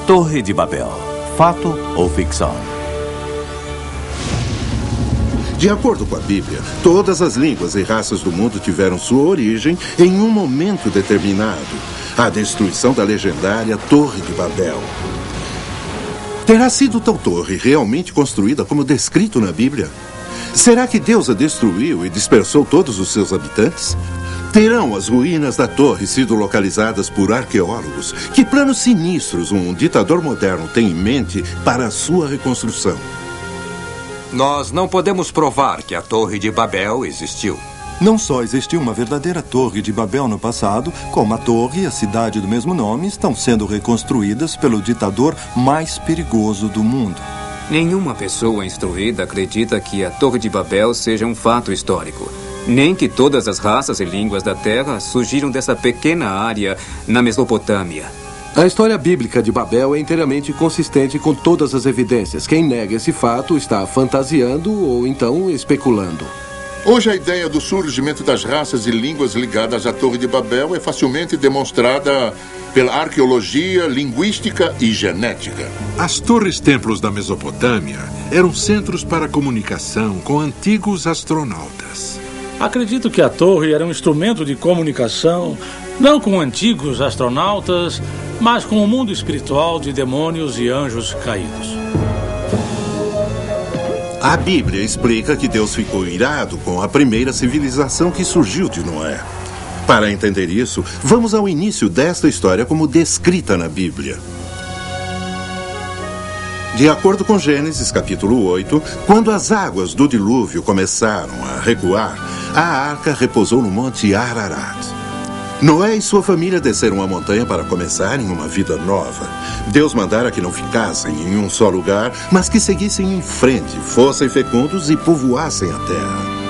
Torre de Babel. Fato ou ficção? De acordo com a Bíblia, todas as línguas e raças do mundo tiveram sua origem em um momento determinado: a destruição da legendária Torre de Babel. Terá sido tal torre realmente construída como descrito na Bíblia? Será que Deus a destruiu e dispersou todos os seus habitantes? Terão as ruínas da torre sido localizadas por arqueólogos? Que planos sinistros um ditador moderno tem em mente para a sua reconstrução? Nós não podemos provar que a Torre de Babel existiu. Não só existiu uma verdadeira Torre de Babel no passado, como a torre e a cidade do mesmo nome estão sendo reconstruídas pelo ditador mais perigoso do mundo. Nenhuma pessoa instruída acredita que a Torre de Babel seja um fato histórico, nem que todas as raças e línguas da Terra surgiram dessa pequena área na Mesopotâmia. A história bíblica de Babel é inteiramente consistente com todas as evidências. Quem nega esse fato está fantasiando ou então especulando. Hoje, a ideia do surgimento das raças e línguas ligadas à Torre de Babel é facilmente demonstrada pela arqueologia, linguística e genética. As torres-templos da Mesopotâmia eram centros para comunicação com antigos astronautas. Acredito que a torre era um instrumento de comunicação, não com antigos astronautas, mas com o mundo espiritual de demônios e anjos caídos. A Bíblia explica que Deus ficou irado com a primeira civilização que surgiu de Noé. Para entender isso, vamos ao início desta história como descrita na Bíblia. De acordo com Gênesis, capítulo 8, quando as águas do dilúvio começaram a recuar, a arca repousou no monte Ararat. Noé e sua família desceram a montanha para começarem uma vida nova. Deus mandara que não ficassem em um só lugar, mas que seguissem em frente, fossem fecundos e povoassem a terra.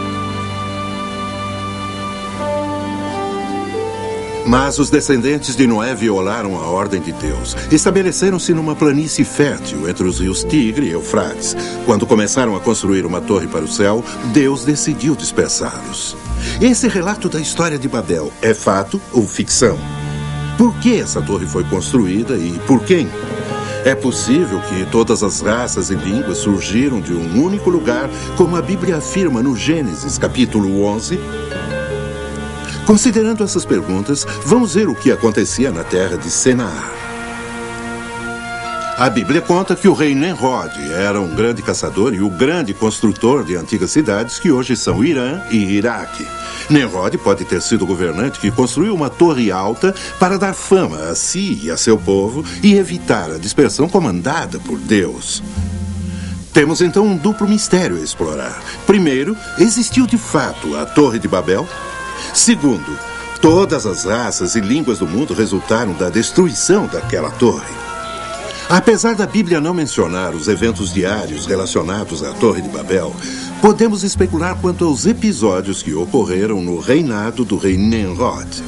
Mas os descendentes de Noé violaram a ordem de Deus. Estabeleceram-se numa planície fértil entre os rios Tigre e Eufrates. Quando começaram a construir uma torre para o céu, Deus decidiu dispersá-los. Esse relato da história de Babel é fato ou ficção? Por que essa torre foi construída e por quem? É possível que todas as raças e línguas surgiram de um único lugar, como a Bíblia afirma no Gênesis, capítulo 11? Considerando essas perguntas, vamos ver o que acontecia na terra de Senaar. A Bíblia conta que o rei Nimrod era um grande caçador e o grande construtor de antigas cidades que hoje são Irã e Iraque. Nimrod pode ter sido o governante que construiu uma torre alta para dar fama a si e a seu povo e evitar a dispersão comandada por Deus. Temos então um duplo mistério a explorar. Primeiro, existiu de fato a Torre de Babel? Segundo, todas as raças e línguas do mundo resultaram da destruição daquela torre. Apesar da Bíblia não mencionar os eventos diários relacionados à Torre de Babel, podemos especular quanto aos episódios que ocorreram no reinado do rei Nimrod.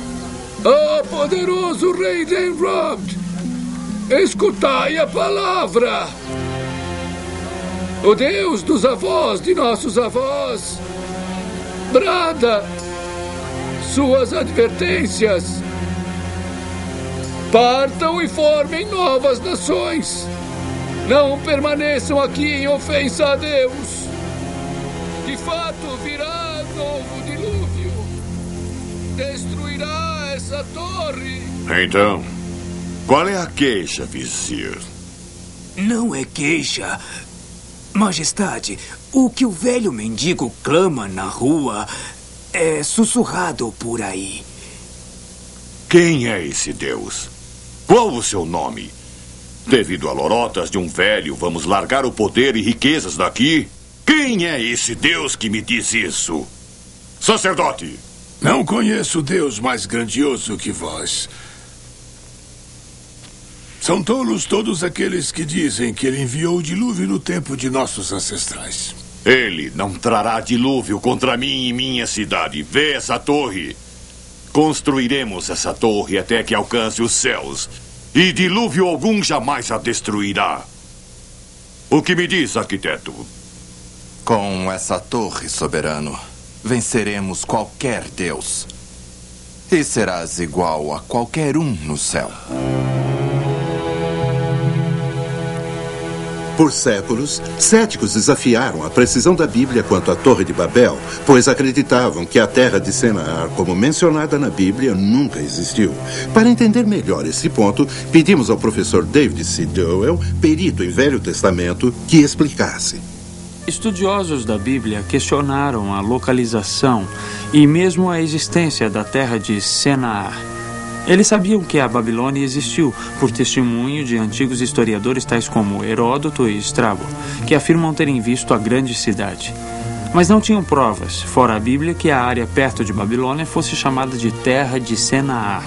Poderoso rei Nimrod! Escutai a palavra! O Deus dos avós de nossos avós brada suas advertências. Partam e formem novas nações. Não permaneçam aqui em ofensa a Deus. De fato, virá novo dilúvio. Destruirá essa torre. Então, qual é a queixa, Vizir? Não é queixa. Majestade, o que o velho mendigo clama na rua é sussurrado por aí. Quem é esse Deus? Qual o seu nome? Devido a lorotas de um velho, vamos largar o poder e riquezas daqui? Quem é esse Deus que me diz isso? Sacerdote! Não conheço Deus mais grandioso que vós. São tolos todos aqueles que dizem que ele enviou o dilúvio no tempo de nossos ancestrais. Ele não trará dilúvio contra mim e minha cidade. Vê essa torre. Construiremos essa torre até que alcance os céus. E dilúvio algum jamais a destruirá. O que me diz, arquiteto? Com essa torre, soberano, venceremos qualquer Deus. E serás igual a qualquer um no céu. Por séculos, céticos desafiaram a precisão da Bíblia quanto à Torre de Babel, pois acreditavam que a terra de Senaar, como mencionada na Bíblia, nunca existiu. Para entender melhor esse ponto, pedimos ao professor David C. Dowell, perito em Velho Testamento, que explicasse. Estudiosos da Bíblia questionaram a localização e mesmo a existência da terra de Senaar. Eles sabiam que a Babilônia existiu, por testemunho de antigos historiadores tais como Heródoto e Estrabo, que afirmam terem visto a grande cidade. Mas não tinham provas, fora a Bíblia, que a área perto de Babilônia fosse chamada de Terra de Senaar.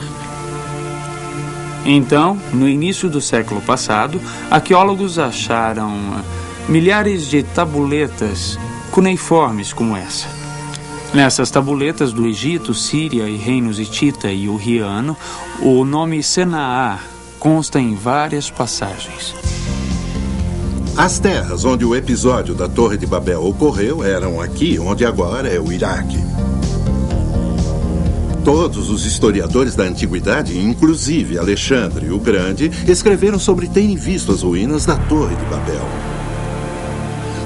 Então, no início do século passado, arqueólogos acharam milhares de tabuletas cuneiformes como essa. Nessas tabuletas do Egito, Síria e reinos Hitita e Urriano, o nome Senaar consta em várias passagens. As terras onde o episódio da Torre de Babel ocorreu eram aqui, onde agora é o Iraque. Todos os historiadores da antiguidade, inclusive Alexandre o Grande, escreveram sobre terem visto as ruínas da Torre de Babel.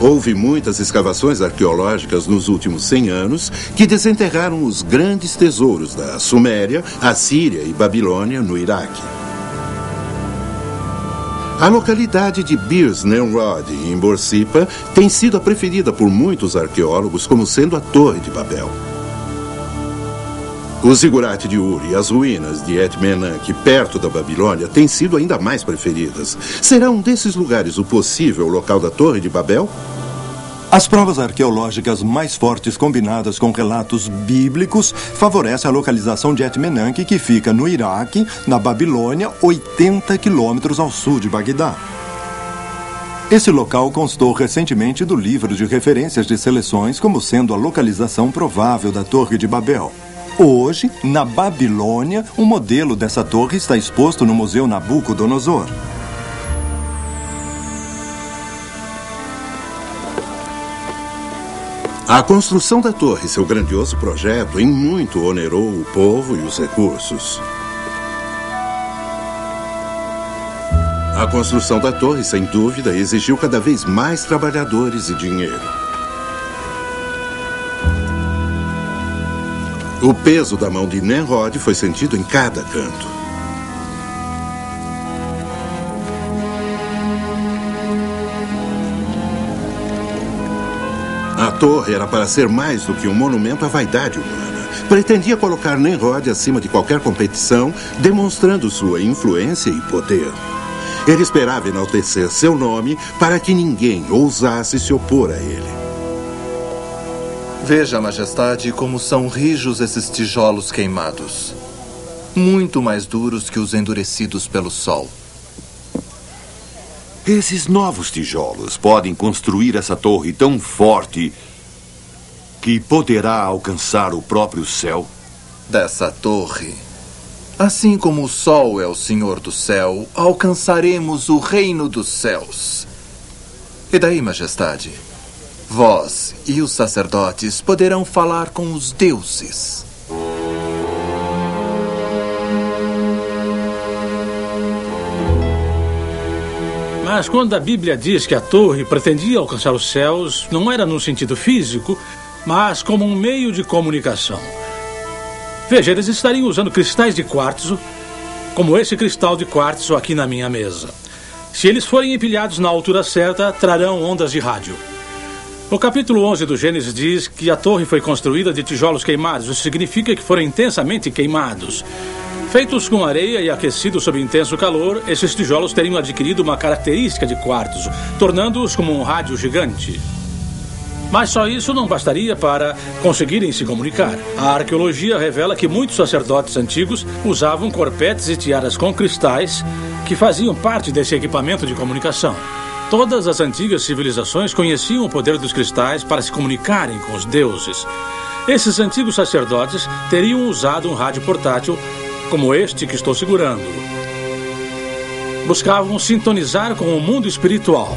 Houve muitas escavações arqueológicas nos últimos 100 anos que desenterraram os grandes tesouros da Suméria, Assíria e Babilônia no Iraque. A localidade de Birs Nimrod, em Borsippa, tem sido a preferida por muitos arqueólogos como sendo a Torre de Babel. O zigurate de Ur e as ruínas de Et-Menanke, perto da Babilônia, têm sido ainda mais preferidas. Será um desses lugares o possível local da Torre de Babel? As provas arqueológicas mais fortes combinadas com relatos bíblicos favorecem a localização de Et-Menanke, que fica no Iraque, na Babilônia, 80 quilômetros ao sul de Bagdá. Esse local constou recentemente do livro de referências de seleções como sendo a localização provável da Torre de Babel. Hoje, na Babilônia, um modelo dessa torre está exposto no Museu Nabucodonosor. A construção da torre, seu grandioso projeto, em muito onerou o povo e os recursos. A construção da torre, sem dúvida, exigiu cada vez mais trabalhadores e dinheiro. O peso da mão de Nimrod foi sentido em cada canto. A torre era para ser mais do que um monumento à vaidade humana. Pretendia colocar Nimrod acima de qualquer competição, demonstrando sua influência e poder. Ele esperava enaltecer seu nome para que ninguém ousasse se opor a ele. Veja, Majestade, como são rijos esses tijolos queimados. Muito mais duros que os endurecidos pelo sol. Esses novos tijolos podem construir essa torre tão forte que poderá alcançar o próprio céu? Dessa torre, assim como o sol é o senhor do céu, alcançaremos o reino dos céus. E daí, Majestade? Vós e os sacerdotes poderão falar com os deuses. Mas quando a Bíblia diz que a torre pretendia alcançar os céus, não era no sentido físico, mas como um meio de comunicação. Veja, eles estariam usando cristais de quartzo, como esse cristal de quartzo aqui na minha mesa. Se eles forem empilhados na altura certa, trarão ondas de rádio. O capítulo 11 do Gênesis diz que a torre foi construída de tijolos queimados. Isso significa que foram intensamente queimados. Feitos com areia e aquecidos sob intenso calor, esses tijolos teriam adquirido uma característica de quartzo, tornando-os como um rádio gigante. Mas só isso não bastaria para conseguirem se comunicar. A arqueologia revela que muitos sacerdotes antigos usavam corpetes e tiaras com cristais que faziam parte desse equipamento de comunicação. Todas as antigas civilizações conheciam o poder dos cristais para se comunicarem com os deuses. Esses antigos sacerdotes teriam usado um rádio portátil como este que estou segurando. Buscavam sintonizar com o mundo espiritual.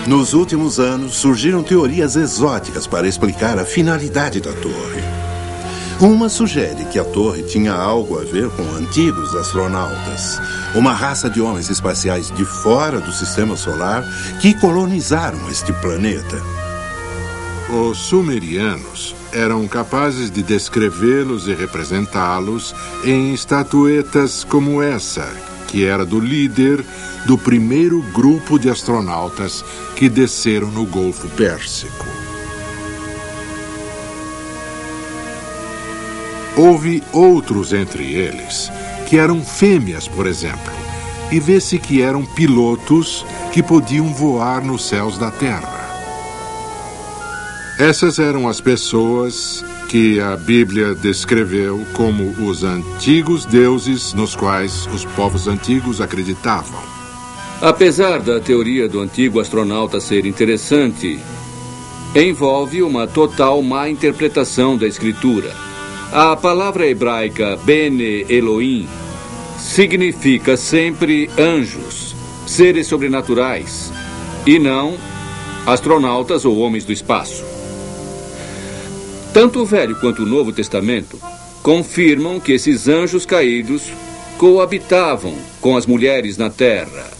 Nos últimos anos, surgiram teorias exóticas para explicar a finalidade da torre. Uma sugere que a torre tinha algo a ver com antigos astronautas. uma raça de homens espaciais de fora do sistema solar que colonizaram este planeta. Os sumerianos eram capazes de descrevê-los e representá-los em estatuetas como essa, que era do líder do primeiro grupo de astronautas que desceram no Golfo Pérsico. Houve outros entre eles, que eram fêmeas, por exemplo, e vê-se que eram pilotos que podiam voar nos céus da Terra. Essas eram as pessoas que a Bíblia descreveu como os antigos deuses nos quais os povos antigos acreditavam. Apesar da teoria do antigo astronauta ser interessante, envolve uma total má interpretação da Escritura. A palavra hebraica Bene Elohim significa sempre anjos, seres sobrenaturais, e não astronautas ou homens do espaço. Tanto o Velho quanto o Novo Testamento confirmam que esses anjos caídos coabitavam com as mulheres na terra,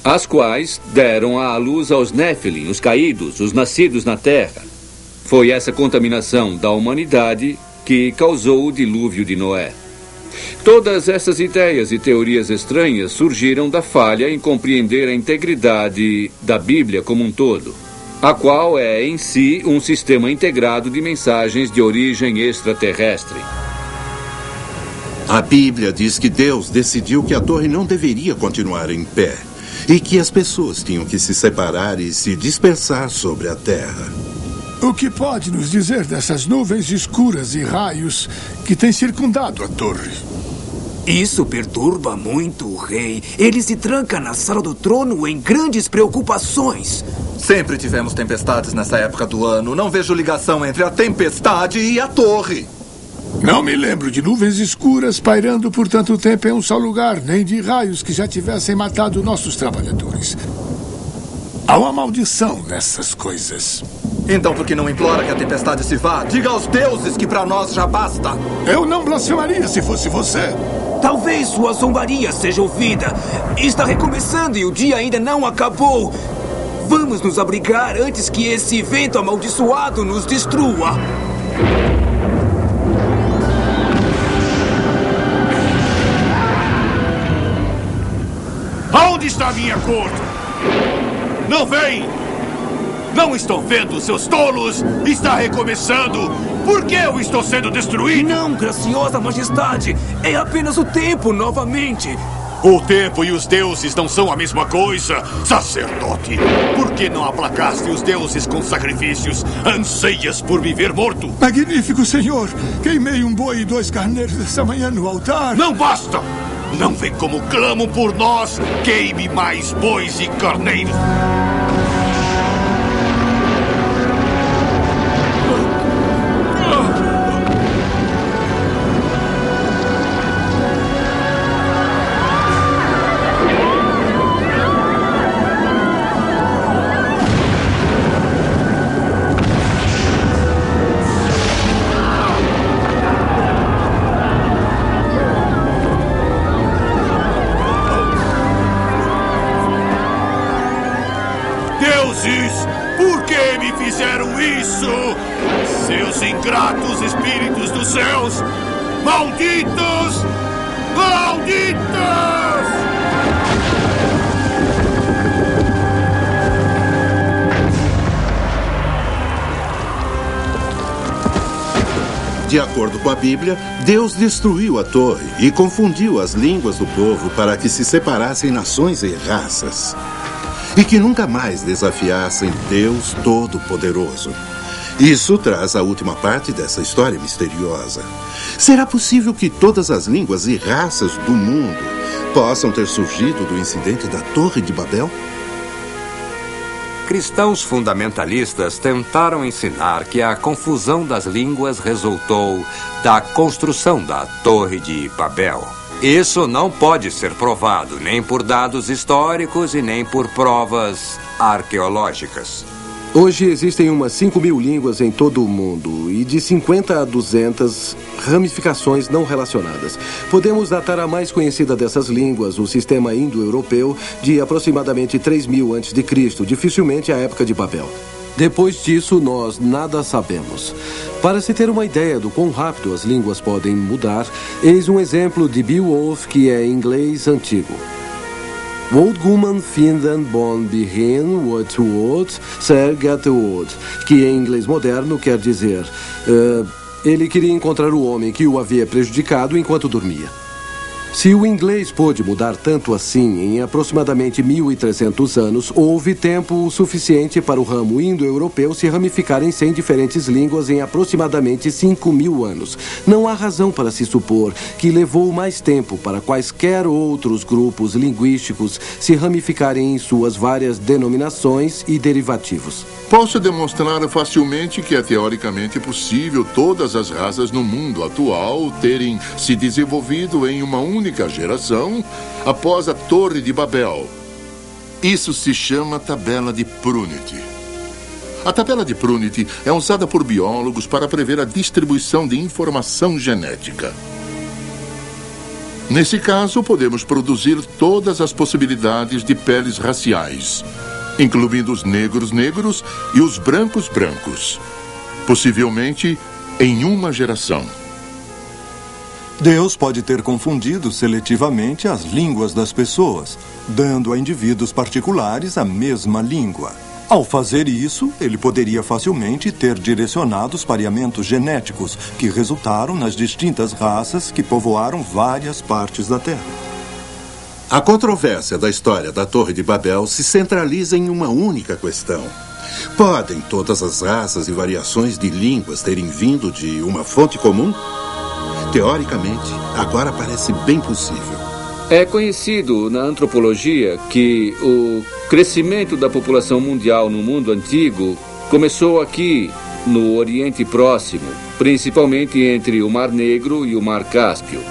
as quais deram à luz aos Néfilim, os caídos, os nascidos na terra. Foi essa contaminação da humanidade que causou o dilúvio de Noé. Todas essas ideias e teorias estranhas surgiram da falha em compreender a integridade da Bíblia como um todo, a qual é em si um sistema integrado de mensagens de origem extraterrestre. A Bíblia diz que Deus decidiu que a torre não deveria continuar em pé e que as pessoas tinham que se separar e se dispersar sobre a terra. O que pode nos dizer dessas nuvens escuras e raios que têm circundado a torre? Isso perturba muito o rei. Ele se tranca na sala do trono em grandes preocupações. Sempre tivemos tempestades nessa época do ano. Não vejo ligação entre a tempestade e a torre. Não me lembro de nuvens escuras pairando por tanto tempo em um só lugar, nem de raios que já tivessem matado nossos trabalhadores. Há uma maldição nessas coisas. Então por que não implora que a tempestade se vá? Diga aos deuses que para nós já basta. Eu não blasfemaria se fosse você. Talvez sua zombaria seja ouvida. Está recomeçando e o dia ainda não acabou. Vamos nos abrigar antes que esse vento amaldiçoado nos destrua. Aonde está a minha corte? Não vem! Não estão vendo, seus tolos? Está recomeçando! Por que eu estou sendo destruído? Não, graciosa majestade! É apenas o tempo novamente! O tempo e os deuses não são a mesma coisa, sacerdote! Por que não aplacaste os deuses com sacrifícios? Anseias por me ver morto? Magnífico, senhor! Queimei um boi e 2 carneiros essa manhã no altar. Não basta! Não vê como clamam por nós? Queime mais bois e carneiros! Por que me fizeram isso? Seus ingratos espíritos dos céus! Malditos! Malditos! De acordo com a Bíblia, Deus destruiu a torre e confundiu as línguas do povo para que se separassem nações e raças. E que nunca mais desafiassem Deus Todo-Poderoso. Isso traz a última parte dessa história misteriosa. Será possível que todas as línguas e raças do mundo possam ter surgido do incidente da Torre de Babel? Cristãos fundamentalistas tentaram ensinar que a confusão das línguas resultou da construção da Torre de Babel. Isso não pode ser provado nem por dados históricos e nem por provas arqueológicas. Hoje existem umas 5.000 línguas em todo o mundo e de 50 a 200 ramificações não relacionadas. Podemos datar a mais conhecida dessas línguas, o sistema indo-europeu, de aproximadamente 3.000 a.C., dificilmente a época de Babel. Depois disso, nós nada sabemos. Para se ter uma ideia do quão rápido as línguas podem mudar, eis um exemplo de Beowulf, que é inglês antigo. Woldguman finden bon begin what woord, ser get woord, que em inglês moderno quer dizer ele queria encontrar o homem que o havia prejudicado enquanto dormia. Se o inglês pôde mudar tanto assim em aproximadamente 1.300 anos, houve tempo suficiente para o ramo indo-europeu se ramificar em 100 diferentes línguas em aproximadamente 5.000 anos. Não há razão para se supor que levou mais tempo para quaisquer outros grupos linguísticos se ramificarem em suas várias denominações e derivativos. Posso demonstrar facilmente que é teoricamente possível todas as raças no mundo atual terem se desenvolvido em uma única geração após a Torre de Babel. Isso se chama tabela de Prunit. A tabela de Prunit é usada por biólogos para prever a distribuição de informação genética. Nesse caso, podemos produzir todas as possibilidades de peles raciais, incluindo os negros e os brancos, possivelmente em uma geração. Deus pode ter confundido seletivamente as línguas das pessoas, dando a indivíduos particulares a mesma língua. Ao fazer isso, ele poderia facilmente ter direcionado os pareamentos genéticos que resultaram nas distintas raças que povoaram várias partes da Terra. A controvérsia da história da Torre de Babel se centraliza em uma única questão. Podem todas as raças e variações de línguas terem vindo de uma fonte comum? Teoricamente, agora parece bem possível. É conhecido na antropologia que o crescimento da população mundial no mundo antigo começou aqui, no Oriente Próximo, principalmente entre o Mar Negro e o Mar Cáspio.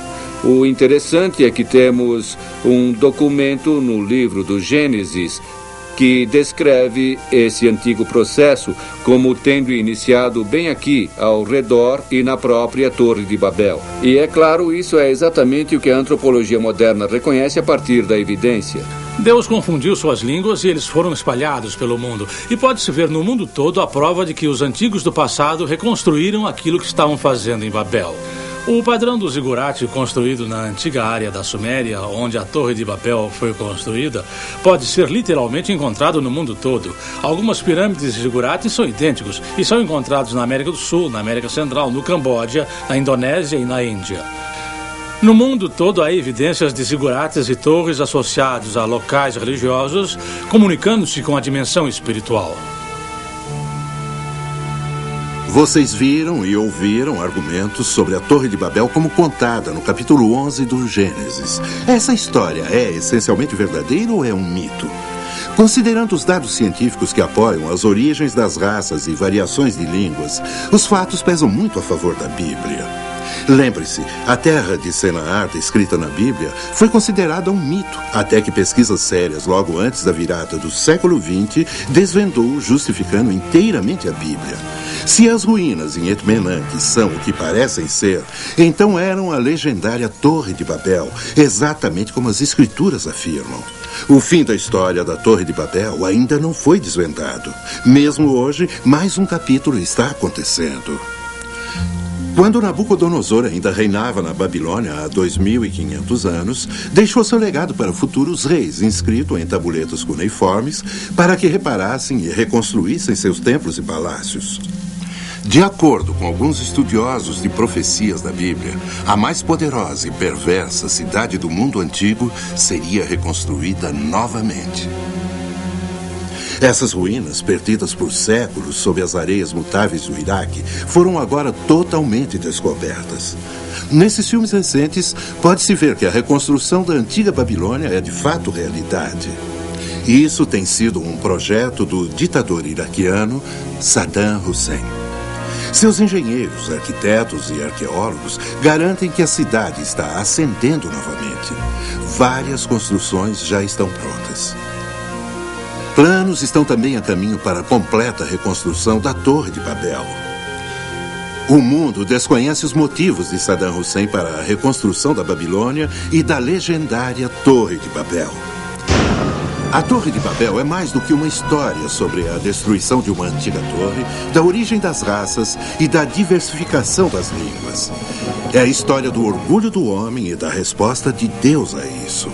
O interessante é que temos um documento no livro do Gênesis que descreve esse antigo processo como tendo iniciado bem aqui, ao redor e na própria Torre de Babel. E é claro, isso é exatamente o que a antropologia moderna reconhece a partir da evidência. Deus confundiu suas línguas e eles foram espalhados pelo mundo. E pode-se ver no mundo todo a prova de que os antigos do passado reconstruíram aquilo que estavam fazendo em Babel. O padrão do zigurate construído na antiga área da Suméria, onde a Torre de Babel foi construída, pode ser literalmente encontrado no mundo todo. Algumas pirâmides de zigurates são idênticos e são encontrados na América do Sul, na América Central, no Camboja, na Indonésia e na Índia. No mundo todo há evidências de zigurates e torres associados a locais religiosos, comunicando-se com a dimensão espiritual. Vocês viram e ouviram argumentos sobre a Torre de Babel como contada no capítulo 11 do Gênesis. Essa história é essencialmente verdadeira ou é um mito? Considerando os dados científicos que apoiam as origens das raças e variações de línguas, os fatos pesam muito a favor da Bíblia. Lembre-se, a terra de Senaar, descrita na Bíblia, foi considerada um mito, até que pesquisas sérias logo antes da virada do século XX desvendou, justificando inteiramente a Bíblia. Se as ruínas em Etmenanque são o que parecem ser, então eram a legendária Torre de Babel, exatamente como as escrituras afirmam. O fim da história da Torre de Babel ainda não foi desvendado. Mesmo hoje, mais um capítulo está acontecendo. Quando Nabucodonosor ainda reinava na Babilônia há 2.500 anos, deixou seu legado para futuros reis, inscrito em tabuletas cuneiformes, para que reparassem e reconstruíssem seus templos e palácios. De acordo com alguns estudiosos de profecias da Bíblia, a mais poderosa e perversa cidade do mundo antigo seria reconstruída novamente. Essas ruínas, perdidas por séculos sob as areias mutáveis do Iraque, foram agora totalmente descobertas. Nesses filmes recentes, pode-se ver que a reconstrução da antiga Babilônia é de fato realidade. Isso tem sido um projeto do ditador iraquiano Saddam Hussein. Seus engenheiros, arquitetos e arqueólogos garantem que a cidade está ascendendo novamente. Várias construções já estão prontas. Planos estão também a caminho para a completa reconstrução da Torre de Babel. O mundo desconhece os motivos de Saddam Hussein para a reconstrução da Babilônia e da legendária Torre de Babel. A Torre de Babel é mais do que uma história sobre a destruição de uma antiga torre, da origem das raças e da diversificação das línguas. É a história do orgulho do homem e da resposta de Deus a isso.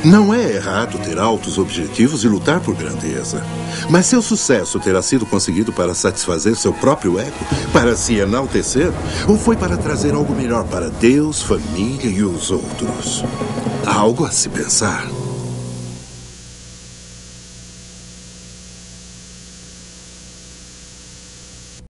Não é errado ter altos objetivos e lutar por grandeza. Mas seu sucesso terá sido conseguido para satisfazer seu próprio ego, para se enaltecer, ou foi para trazer algo melhor para Deus, família e os outros? Algo a se pensar.